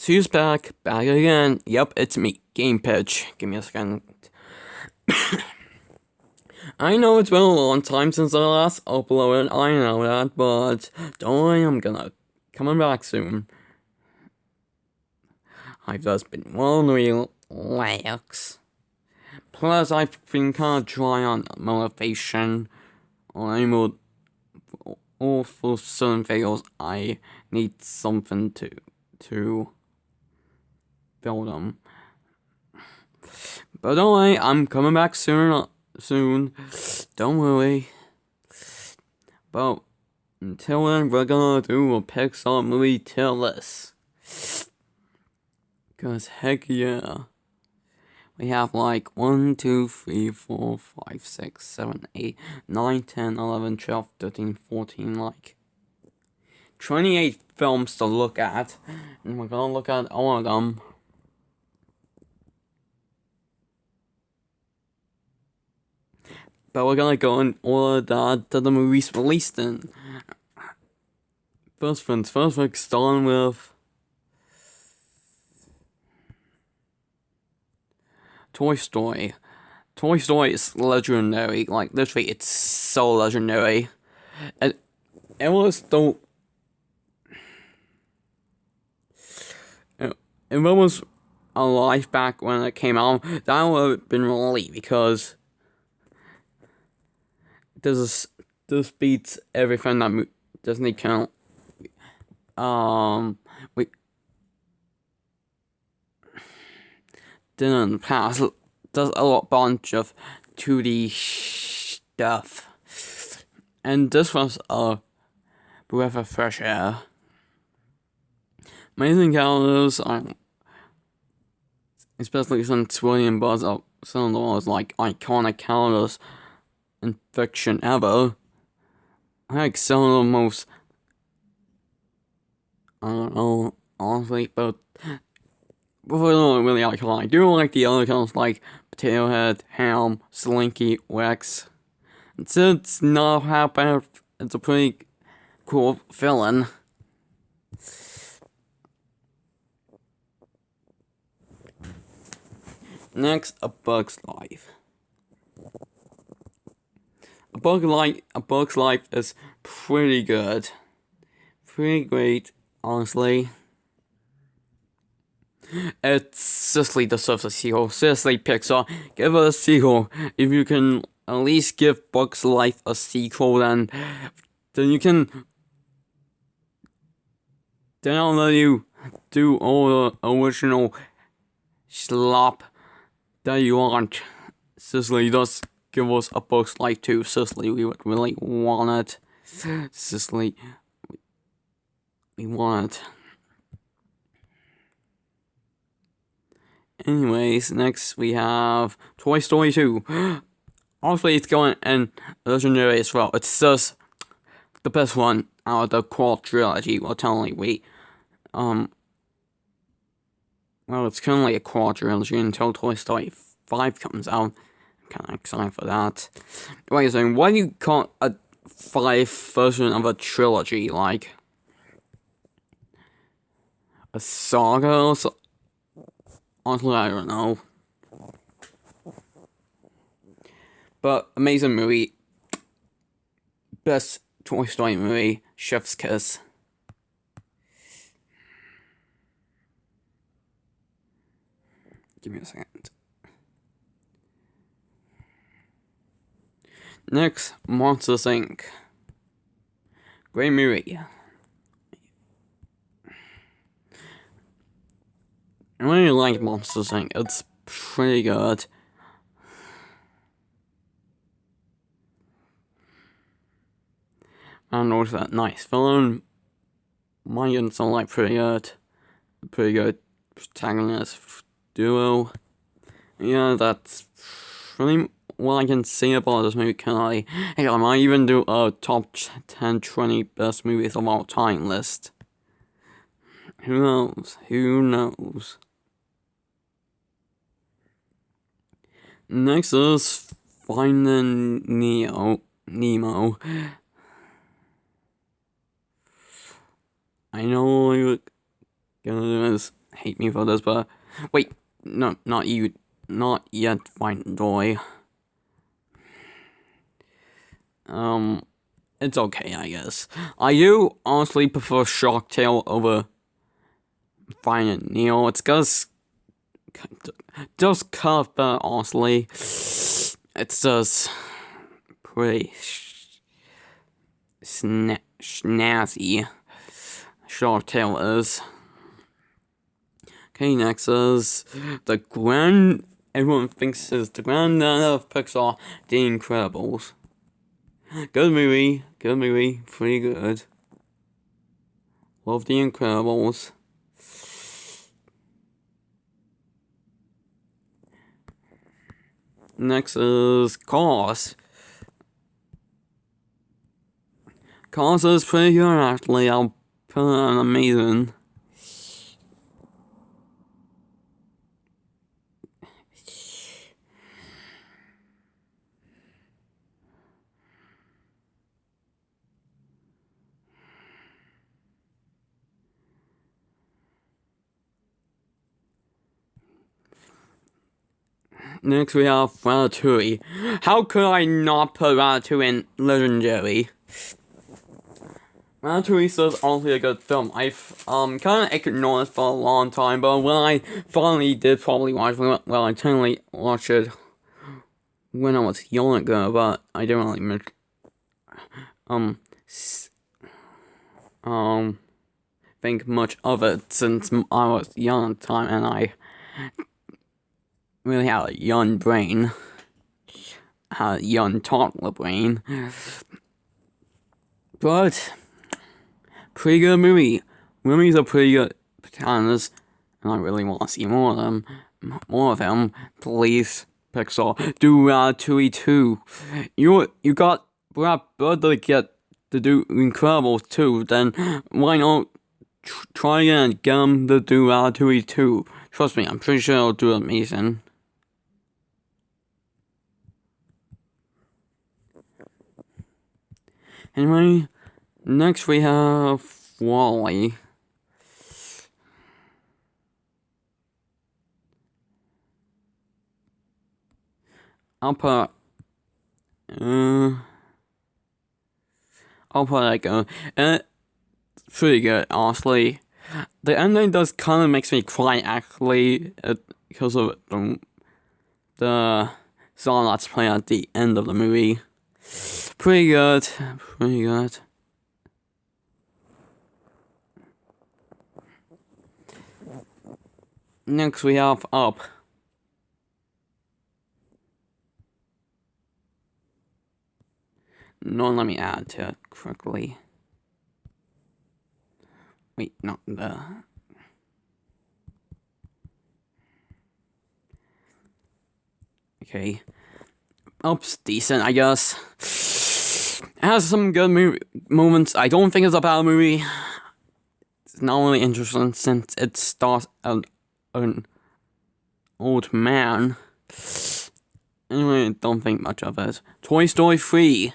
Who's back again. Yep, it's me, Game Pitch. Give me a second. I know it's been a long time since I last uploaded, I know that, but don't worry, I'm coming back soon. I've just been one real lax. Plus, I've been kind of dry on motivation. I'm all for certain videos, I need something to build them. But don't worry, I'm coming back soon. Don't worry. But until then, we're gonna do a Pixar movie tier list. Cause heck yeah. We have like 1, 2, 3, 4, 5, 6, 7, 8, 9, 10, 11, 12, 13, 14, like 28 films to look at. And we're gonna look at all of them. But we're gonna go in order that the movies released in. First things first, we're starting with Toy Story. Toy Story is legendary. Like, literally, it's so legendary. It was the... If it was alive back when it came out, that would have been really, because this beats everything that Disney can. We did in the past. Does a bunch of 2D stuff, and this was a breath of fresh air. Amazing characters, especially since William Buzz are some of the most like iconic characters in fiction ever. I like some of the most, I don't know, honestly, but we're not really iconic. I do like the other characters like Potato Head, Ham, Slinky, Rex. It's not how bad, it's a pretty cool villain. Next, A Bug's Life. A Bug's Life is pretty good. Pretty great, honestly. It seriously deserves a sequel. Seriously, Pixar, give it a sequel. If you can at least give Bug's Life a sequel, then you can. Then I'll let you do all the original slop that you want. Seriously, just give us A Bug's Life too. Seriously, we would really want it. Seriously, we want it. Anyways, next we have Toy Story 2. Honestly, it's going in legendary as well. It's just the best one out of the core trilogy. Well, technically, well, it's currently a core trilogy until Toy Story 5 comes out. I'm kind of excited for that. Wait a second, why do you call a 5 version of a trilogy like a saga or so? Honestly, I don't know. But amazing movie. Best Toy Story movie. Chef's Kiss. Give me a second. Next, Monsters Inc. Great movie. I really like Monsters Inc. It's pretty good. I don't know what's that nice villain. My units are like pretty good protagonist duo. Yeah, that's really what I can say about this movie currently. Hey, I might even do a top 10, 20 best movies of all time list. Who knows? Who knows? Next is Finding Nemo. I know you're gonna do this. hate me for this, but wait, no, not you, not yet, fine boy. It's okay, I guess. I do honestly prefer Shark Tale over Finding Nemo. It's just kind of better, honestly. It's just pretty snazzy. Shark Tale is. Okay, next is everyone thinks is the granddad of Pixar, The Incredibles. Good movie, pretty good. Love The Incredibles. Next is Cars. Cars is pretty good, actually. I'll put it on amazing. Next we have Ratatouille. How could I not put Ratatouille in Legendary? Ratatouille is honestly a good film. I've kind of ignored it for a long time, but when I finally did probably watch it, well, I technically watched it when I was younger, but I didn't really think much of it since I was young at the time, and I really had a young brain, had a young toddler brain, but pretty good movie. Movies are pretty good protagonists, and I really want to see more of them. Please, Pixar, do Ratatouille 2. You got Brad Bird to get to do Incredibles 2, then why not try again and get him to do Ratatouille 2? Trust me, I'm pretty sure he'll do amazing. Anyway, next we have WALL-E. I'll put like it's pretty good, honestly. The ending does kind of makes me cry, actually, because of the song that's playing at the end of the movie. Pretty good. Next we have Up. No, let me add to it quickly. Wait, not the... Okay. Up's decent, I guess. It has some good moments. I don't think it's a bad movie. It's not really interesting since it stars an old man. Anyway, don't think much of it. Toy Story 3.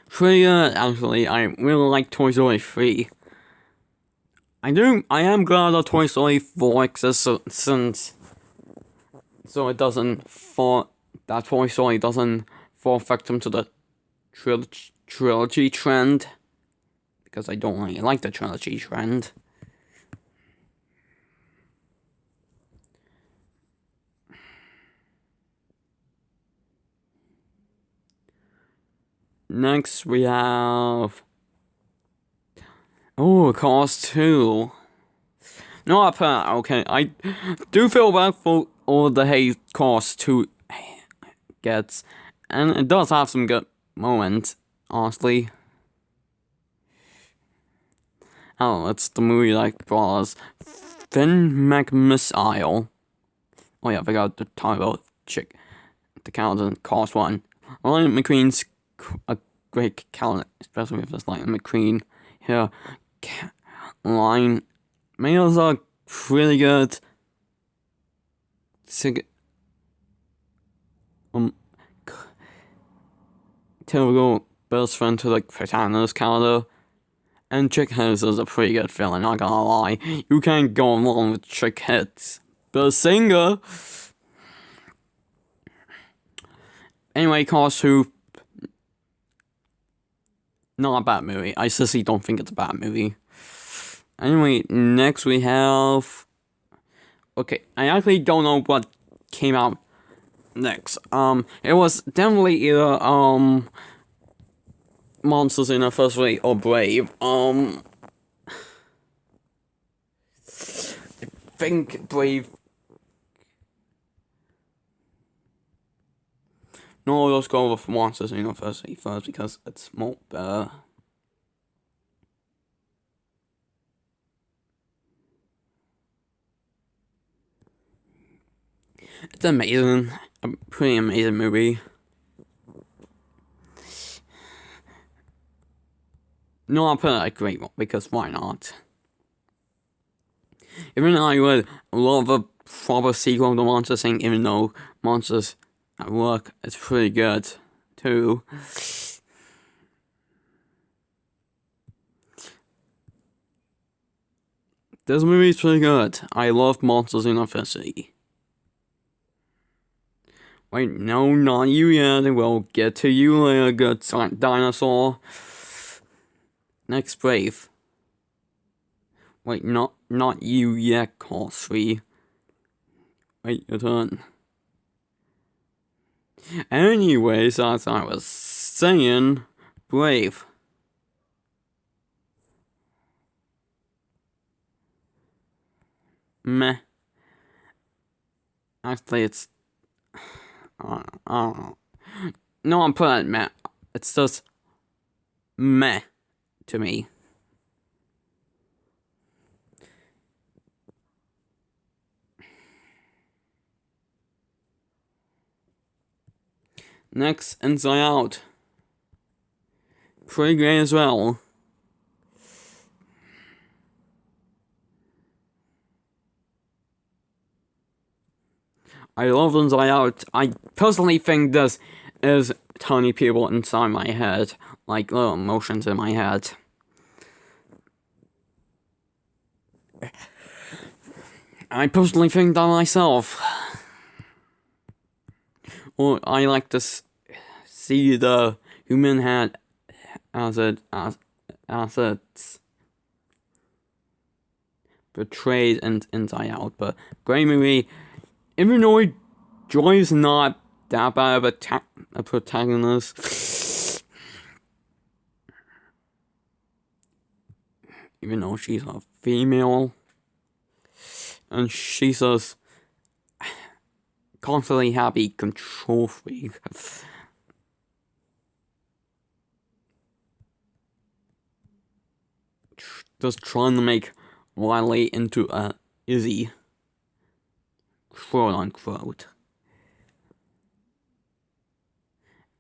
Pretty good, actually. I really like Toy Story 3. I am glad that Toy Story 4 exists since so it doesn't fall, that Toy Story doesn't fall victim to the trilogy trend, because I don't really like the trilogy trend. Next we have Cars 2. No, okay, I do feel bad for all the hate Cars 2 gets, and it does have some good moments, honestly. Oh, it's the movie that brought us Finn McMissile. Oh yeah, I forgot to talk about the character in Cars 1. Lightning McQueen's a great character, especially with this Lightning McQueen here. Line males are pretty good. typical best friend to the protagonist character. And chick hits is a pretty good feeling, not gonna lie. You can't go wrong with chick hits. But singer. Anyway, Cars 2. Not a bad movie. I seriously don't think it's a bad movie. Anyway, next we have. Okay, I actually don't know what came out next. It was definitely either Monsters in the First Wave or Brave. I think Brave. No, let's go with Monsters in the First Wave first because it's more better. It's amazing. A pretty amazing movie. No, I'll put it a great one because why not? Even though I would love a proper sequel to Monsters Inc., even though Monsters at Work is pretty good too. This movie is pretty good. I love Monsters University. Wait, no, not you yet. We'll get to you later, good dinosaur. Next, Brave. Wait, not you yet, Call 3. Wait, your turn. Anyways, as I was saying, Brave. Meh. Actually, it's. I don't know. No, I'm putting it meh. It's just. Meh. To me. Next, Inside Out. Pretty great as well. I love Inside Out. I personally think this is tiny people inside my head. Like little emotions in my head. I personally think that myself. Or I like to see the human head as it's portrayed in Inside Out. But great movie. Even though Joy's not that bad of a protagonist. Even though she's a female. And she's just constantly happy control freak. Just trying to make Riley into a Izzy. Quote unquote.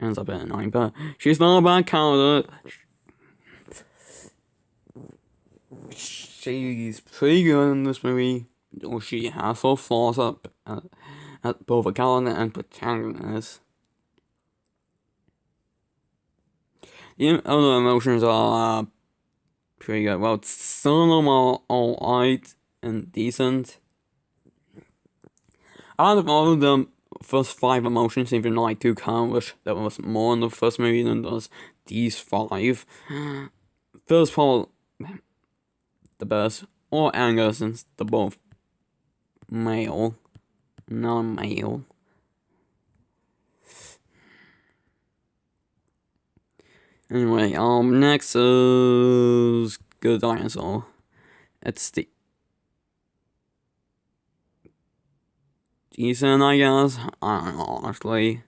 Ends up being annoying, but she's not a bad character. She's pretty good in this movie. Though she has her flaws up at both a character and protagonist. The other emotions are pretty good. Well, some of them are alright and decent. Out of all of the first 5 emotions, even though I do kind of wish there was more in the first movie than those these 5. First probably the best, or anger since they're both male, non-male. Anyway, next is Good Dinosaur. It's the decent, I guess. I don't know, honestly.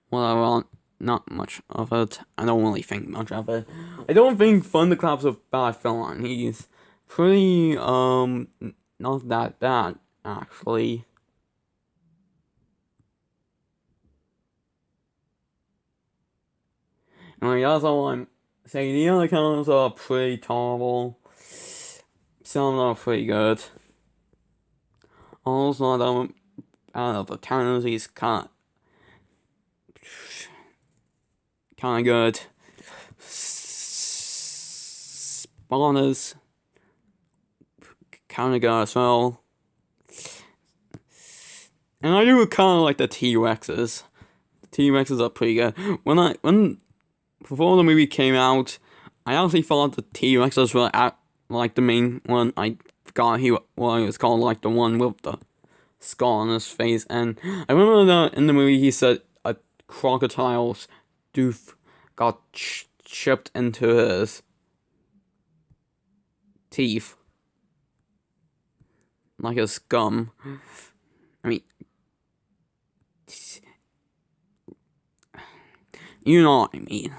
Whatever, not much of it. I don't really think much of it. I don't think Thunderclap's a bad villain. He's pretty, not that bad, actually. Anyway, that's all I'm saying. The other characters are pretty terrible. Some are pretty good. Almost not that out of the Thanos, he's kind of good. Spawners kind of good as well. And I do kind of like the T-Rexes. The T-Rexes are pretty good. Before the movie came out, I actually thought the T-Rexes were like the main one. I forgot what he was called, like the one with the skull on his face. And I remember that in the movie he said a crocodile's tooth got chipped into his teeth, like his gum. I mean, you know what I mean.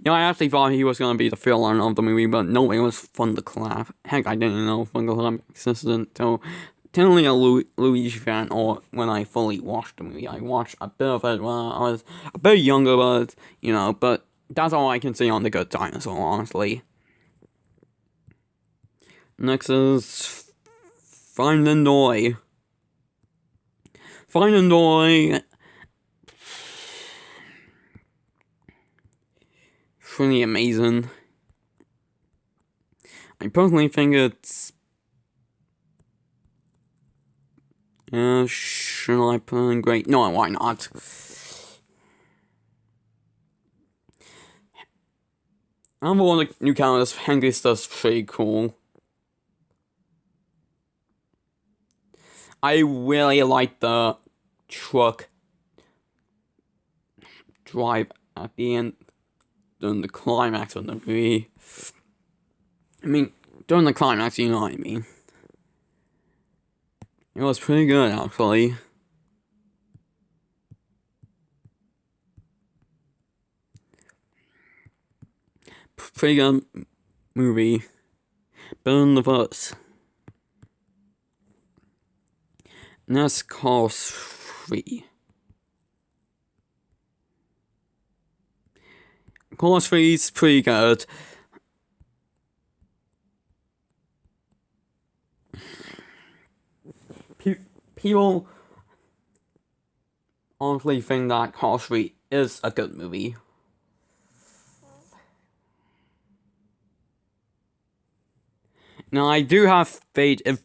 Yeah, I actually thought he was gonna be the villain of the movie, but no, it was Fun to Clap. Heck, I didn't know Fun to Clap existed until technically a Luigi fan, or when I fully watched the movie. I watched a bit of it when I was a bit younger, but, but that's all I can say on The Good Dinosaur, honestly. Next is Finding Dory. Finding Dory, pretty amazing. I personally think it's... should I put in great? No, why not? I'm one of the new characters. Henry's stuff's pretty cool. I really like the truck drive at the end, during the climax of the movie. I mean, during the climax, you know what I mean. It was pretty good, actually. Pretty good movie. Better than the first. And that's Cars 3. Cars 3 is pretty good. People honestly think that Cars 3 is a good movie. Now, I do have faith if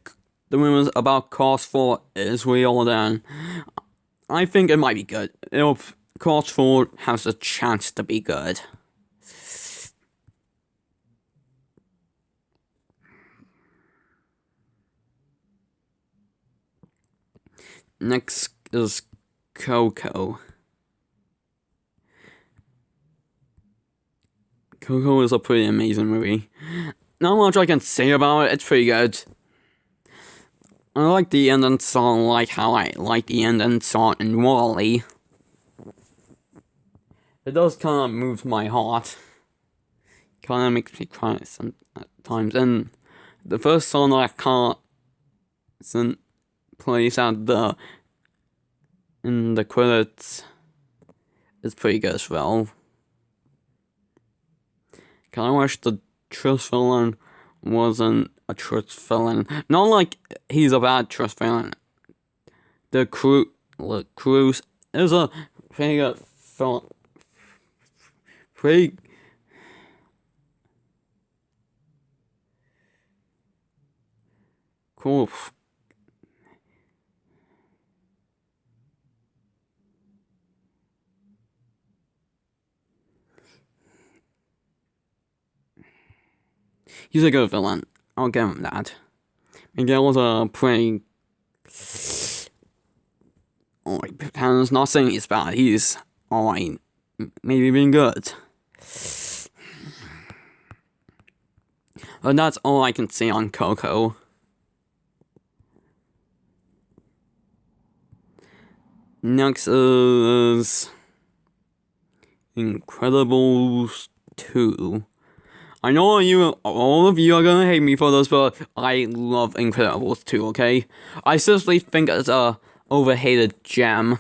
the rumors about Cars 4 is real, then I think it might be good. If Cars 4 has a chance to be good. Next is Coco. Coco is a pretty amazing movie. Not much I can say about it, it's pretty good. I like the ending song, like how I like the ending song in Wall-E. It does kind of move my heart. Kind of makes me cry sometimes. And the first song that kind of plays at in the credits is pretty good as well. I wish the truth villain wasn't a truth villain. Not like he's a bad truth villain. The Cruise is a pretty good villain. Pretty cool. He's a good villain. I'll give him that. Miguel's a pretty... I'm not saying he's bad. He's alright. Maybe being good. But that's all I can say on Coco. Next is Incredibles 2. I know all of you are gonna hate me for this, but I love Incredibles 2, okay? I seriously think it's a overhated gem.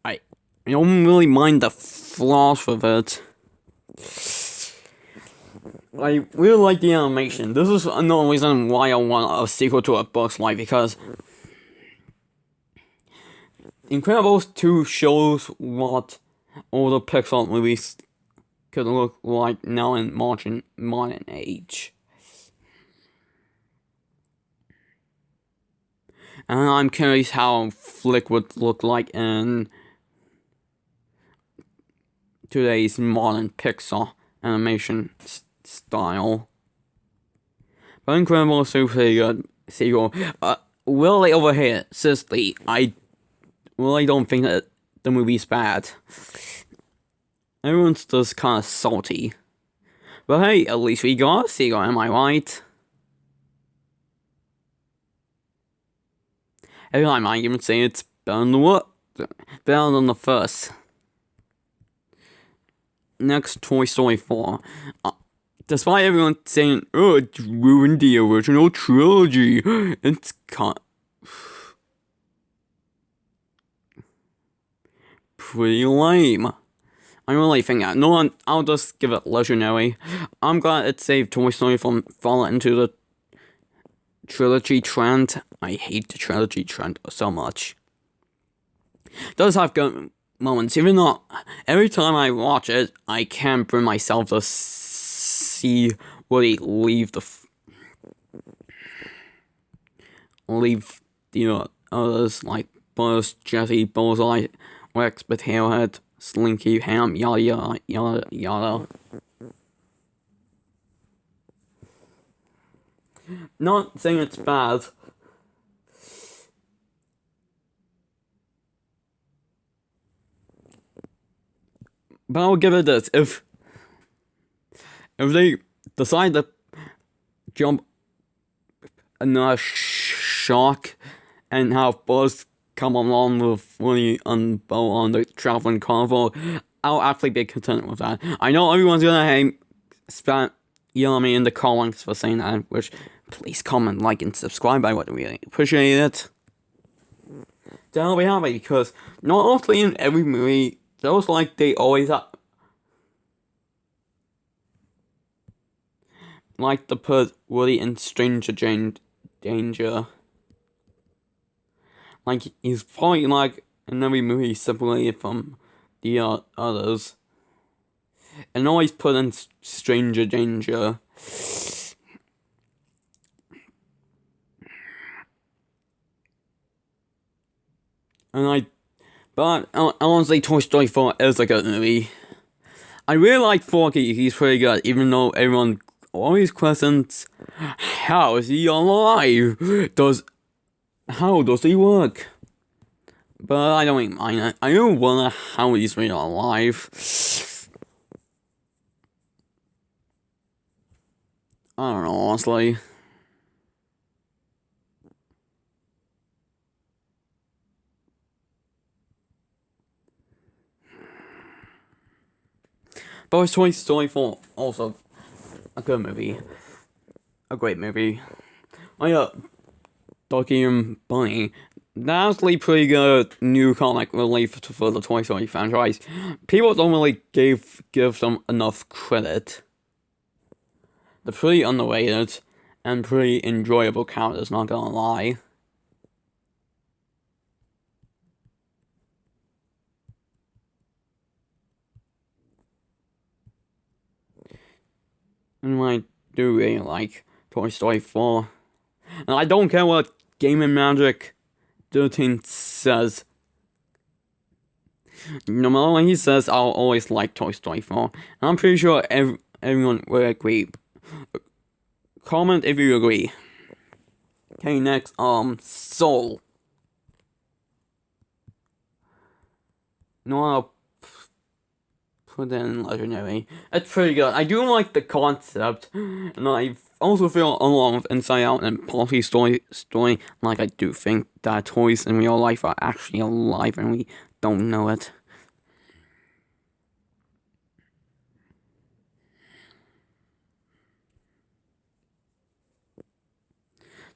I don't really mind the flaws with it. I really like the animation. This is another reason why I want a sequel to A Bug's Life, because Incredibles 2 shows what older Pixar movies could look like now in modern age. And I'm curious how Flick would look like in today's modern Pixar animation style. But Incredibles 2 is a good sequel. Really over here, seriously, I really don't think that the movie's bad. Everyone's just kind of salty. But hey, at least we got a sequel, am I right? Every time I even say it's better than the first. Next, Toy Story 4. Despite everyone saying, oh, it ruined the original trilogy, it's pretty lame. I really think that. No, I'll just give it legendary. I'm glad it saved Toy Story from falling into the trilogy trend. I hate the trilogy trend so much. It does have good moments, even though every time I watch it, I can't bring myself to see Woody leave the others like Buzz, Jesse, Bullseye, Rex, Potato Slinky, Ham, yada yada yada yada. Not saying it's bad. But I'll give it this. If they decide to jump another shock and have Buzz come along with Woody and Bo on the traveling carnival, I'll actually be content with that. I know everyone's gonna yell at me in the comments for saying that, which please comment, like, and subscribe. I would really appreciate it. Then I'll be happy, because not only in every movie, those like they always have, like to put Woody in stranger danger. Like, he's probably like in every movie separated from the others, and always put in stranger danger. But honestly, Toy Story 4 is a good movie. I really like Forky. He's pretty good, even though everyone always questions, how is he alive? How does he work? But I don't even mind it. I don't wonder how he's really alive. I don't know, honestly. But Toy Story 4 also a good movie. A great movie. Oh yeah, Ducky and Bunny. That's actually pretty good new comic relief for the Toy Story franchise. People don't really give them enough credit. They're pretty underrated and pretty enjoyable characters, not gonna lie. And I do really like Toy Story 4. And I don't care what Game and Magic 13 says. No matter what he says, I'll always like Toy Story 4. And I'm pretty sure everyone will agree. Comment if you agree. Okay, next, Soul. No, I'll put it in legendary. It's pretty good. I do like the concept, and I also feel along with Inside Out and Policy Story, like I do think that toys in real life are actually alive and we don't know it.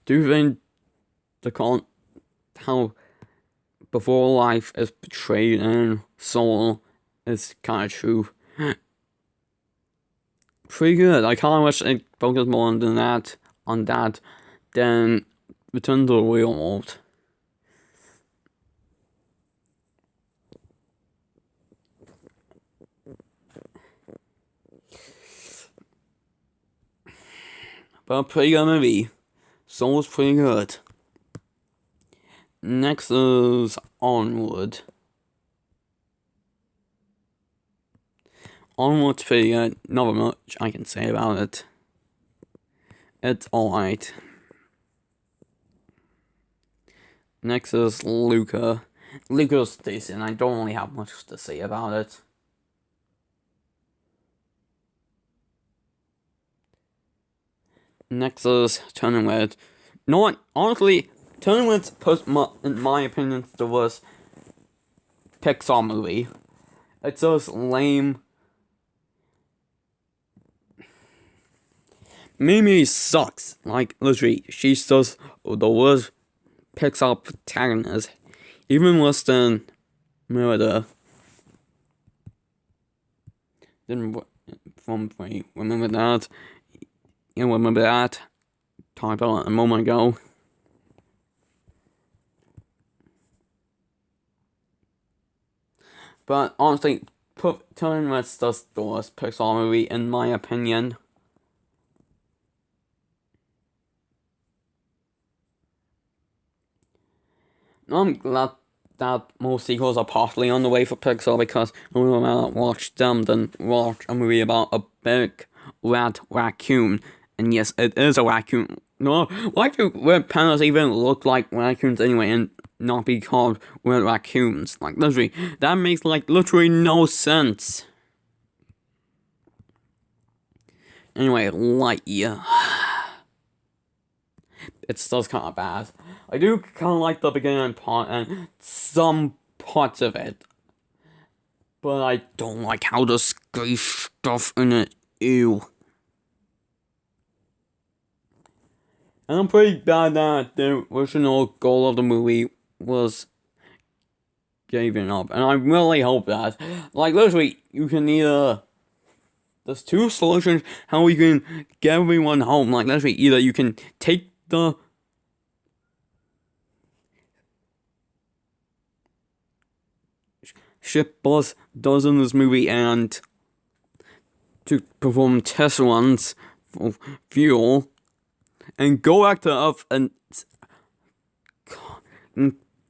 Do you think how before life is portrayed in Soul is kind of true? pretty good. I kind of wish it focused more on that than Return to the Real World. But a pretty good movie. Soul's pretty good. Next is Onward. Onward's pretty good. Not much I can say about it. It's alright. Next is Luca. Luca's decent. I don't really have much to say about it. Next is Turning Red. No one, honestly, Turning Red's, in my opinion, the worst Pixar movie. It's just lame. Mimi sucks. Like, literally, she's just the worst Pixar protagonist. Even worse than Murder. Didn't remember that. You remember that? Talked about it a moment ago. But honestly, Turning Red's just the worst Pixar movie in my opinion. I'm glad that more sequels are partially on the way for Pixar because I would rather watch them than watch a movie about a big red raccoon. And yes, it is a raccoon. No, why do red pandas even look like raccoons anyway and not be called red raccoons? Like, literally, that makes, like, literally no sense. Anyway, Lightyear. It's still kind of bad. I do kind of like the beginning part and some parts of it. But I don't like how the scary stuff in it. Ew. And I'm pretty glad that the original goal of the movie was giving up. And I really hope that. Like, literally, you can either... There's two solutions how you can get everyone home. Like, literally, either you can take the... ship boss does in this movie and... to perform test runs for fuel... and go back to Earth and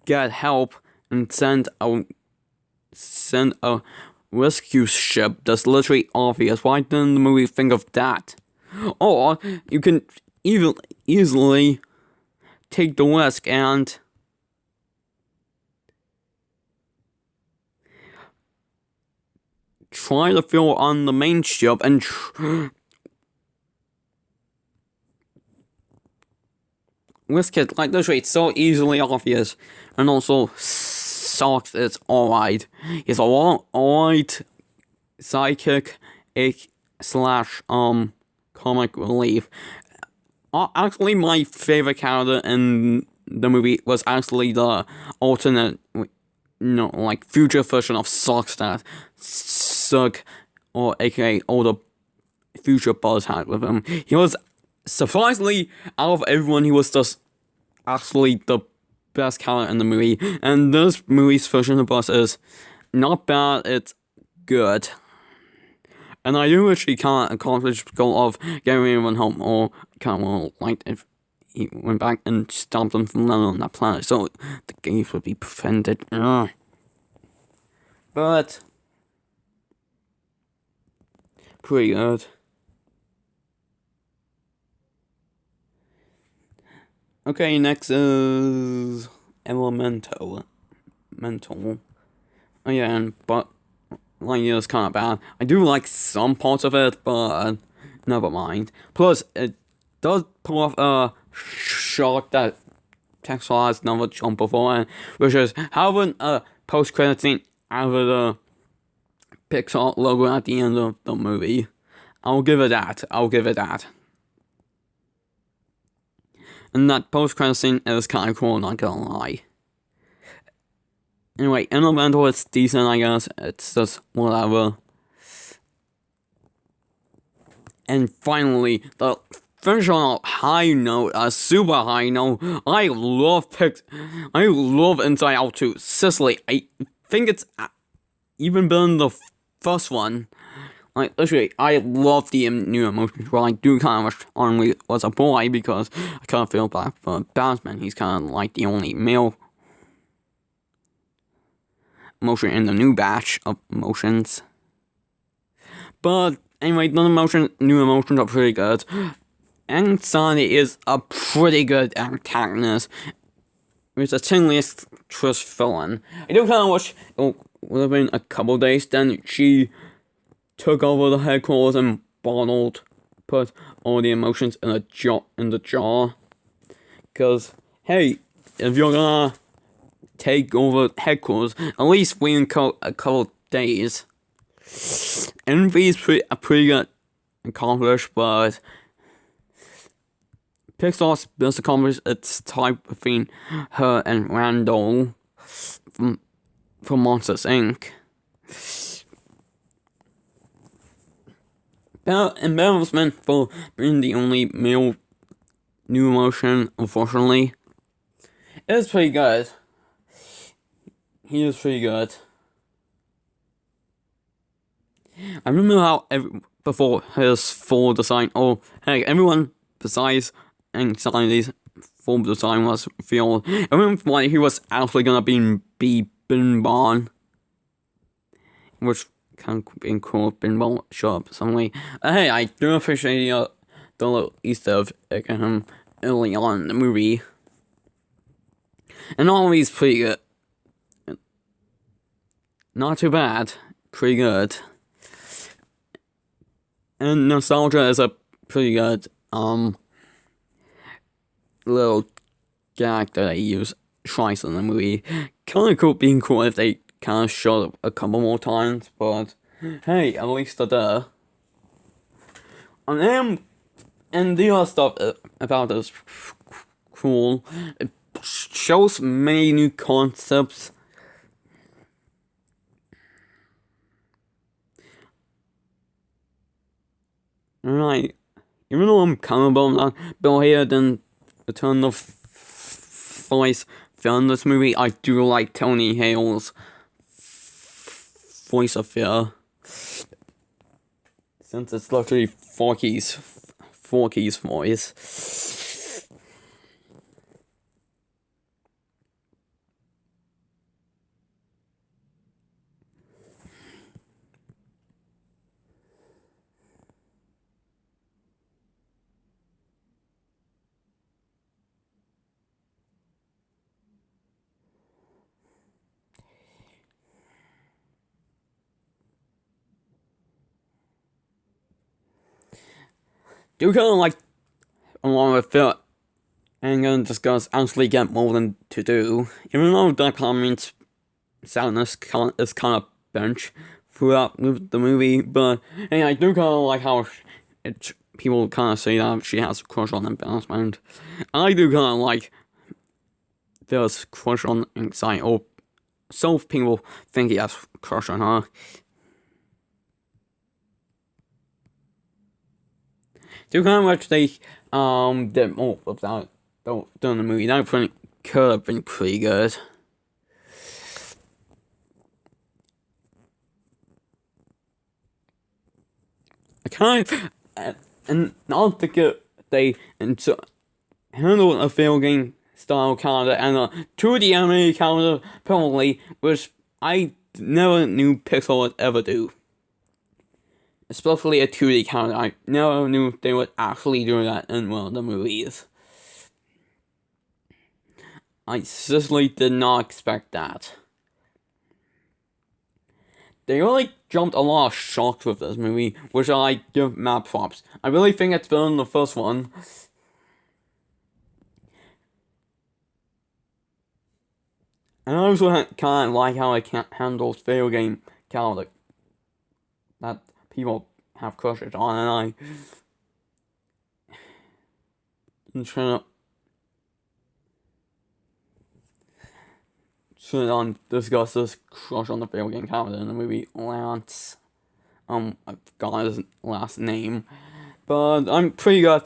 get help and send a rescue ship. That's literally obvious. Why didn't the movie think of that? Or you can easily take the risk and try to fuel on the main ship and risk it. Like, literally, it's so easily obvious. And also, sucks, it's alright. He's alright sidekick slash comic relief. Actually, my favorite character in the movie was actually the alternate, like, future version of Socks that Suck, or aka older future Buzz had with him. He was surprisingly, out of everyone, he was just actually the best character in the movie. And this movie's version of Buzz is not bad, it's good. And I do actually can't accomplish the goal of getting everyone home, or kind of like if he went back and stopped them from landing on that planet, so the games would be prevented. Ugh. But pretty good. Okay, next is Elemental. Oh yeah, but Lightyear is kind of bad. I do like some parts of it, but never mind. Plus, it does pull off a shot that Pixar has never shown before, which is having a post-credit scene out of the Pixar logo at the end of the movie. I'll give it that. And that post-credit scene is kind of cool, not gonna lie. Anyway, Elemental, it's decent, I guess. It's just whatever. And finally, the finish on a high note, a super high note. I love Inside Out 2. Seriously, I think it's even better than the first one. Like, literally, I love the new emotions. Well, I do kind of wish Arnold was a boy because I kind of feel bad for Batman. He's kind of like the only male emotion in the new batch of emotions. But anyway, new emotions are pretty good. And Sonny is a pretty good antagonist. It's a tingliest twist villain. I do kind of wish it would have been a couple days, then she took over the headquarters and put all the emotions in the jar. Cause hey, if you're gonna take over headquarters, at least wait a couple days. Envy is pretty good accomplished, but Pixar's best accomplished its type between her and Randall from Monsters Inc. Embarrassment for being the only male new emotion, unfortunately. It is pretty good. He is pretty good. I remember how before his full design, everyone besides Anxiety's full design was revealed. I remember when he was actually gonna be Binbon, which kind of being cool. Binbon show up suddenly. Hey, I do appreciate the little Easter egg him early on in the movie, and all these pretty good. Not too bad, pretty good. And nostalgia is a pretty good little gag that they use twice in the movie. Kind of cool, being cool if they kind of showed up a couple more times, but hey, at least they're there. And the other stuff about this cool. It shows many new concepts. Right, even though I'm kind of bummed that Bill Hader didn't return the voice film this movie, I do like Tony Hale's voice of fear. Since it's literally Forky's voice. Do kind of like, along with it, and gonna discuss actually get more than to do. Even though that kind of means sadness is kind of bench throughout the movie, but hey, I do kind of like how people kind of say that she has a crush on embarrassment. I do kind of like this crush on anxiety, or so people think he has a crush on her. Do kind of much they did more of that during the movie. That could have been pretty good. I kind of, and not to get they into handle a video game style calendar and a 2D animated calendar probably, which I never knew Pixar would ever do. Especially a 2D calendar. I never knew they would actually do that in one of the movies. I seriously did not expect that. They really jumped a lot of shocks with this movie, which I give mad props. I really think it's better than the first one. And I also kind of like how it handles video game calendar that people have crushes on, and I'm trying to discuss this crush on the video game calendar in the movie Lance. I forgot his last name. but I'm pretty good.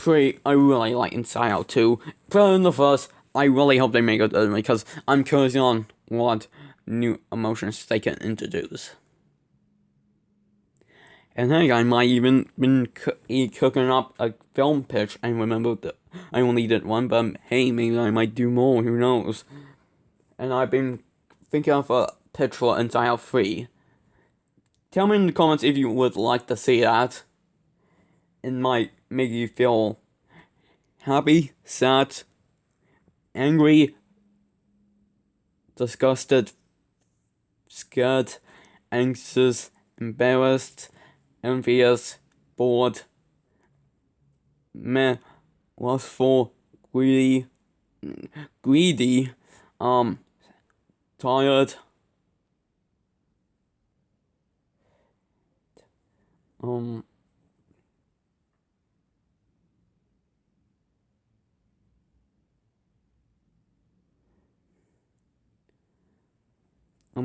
I really like Inside Out 2. Better than the first. I really hope they make it better because I'm curious on what new emotions they can introduce. And hey, I might even been cooking up a film pitch and remember that I only did one, but hey, maybe I might do more, who knows. And I've been thinking of a pitch for Inside Out 3. Tell me in the comments if you would like to see that. It might make you feel happy, sad, angry, disgusted, scared, anxious, embarrassed, envious, bored, meh, lustful, greedy, tired,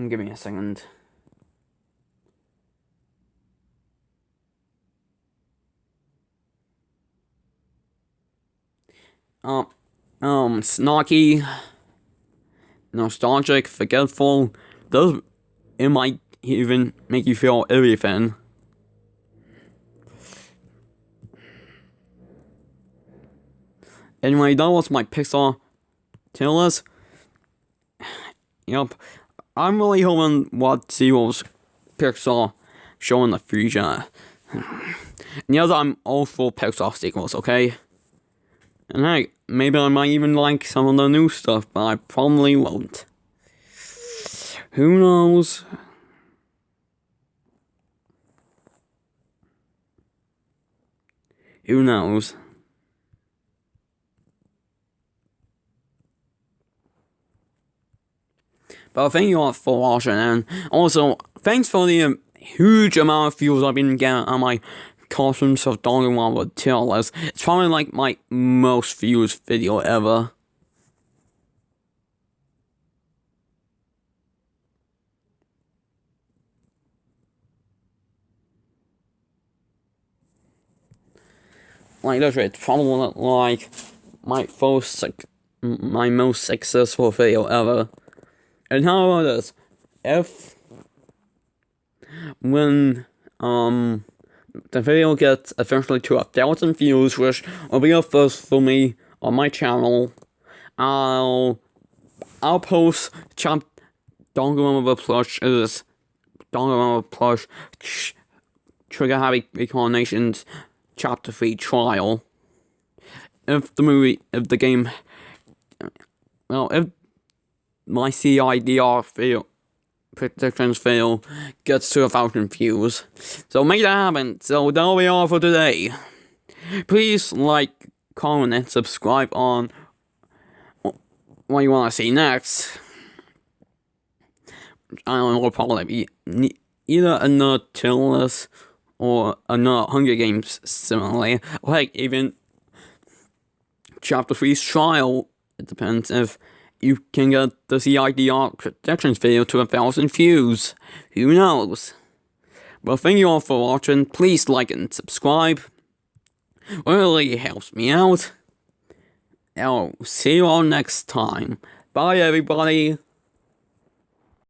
give me a second. Snarky, nostalgic, forgetful. It might even make you feel everything. Anyway, that was my Pixar tier. Yep. I'm really hoping what sequels Pixar show in the future. Yes, I'm all for Pixar sequels, okay? And hey, maybe I might even like some of the new stuff, but I probably won't. Who knows? Who knows? But thank you all for watching, and also thanks for the huge amount of views I've been getting on my Costumes of Donkey Kong with tier list. It's probably like my most viewed video ever. Like literally, it's probably like my most successful video ever. And how about this? If when the video gets eventually to 1,000 views, which will be a first for me on my channel, I'll post Donkey Kong with a plush is Donkey Kong with plush Trigger Happy Reincarnations Chapter 3 trial. If my CIDR predictions fail, gets to 1,000 views. So make that happen. So that'll be all for today. Please like, comment, and subscribe on what you want to see next. I don't know, will probably be either another tier list or another Hunger Games similarly, or like even Chapter 3's trial. It depends if you can get the CIDR predictions video to 1,000 views. Who knows? But thank you all for watching. Please like and subscribe. It really helps me out. I'll see you all next time. Bye everybody.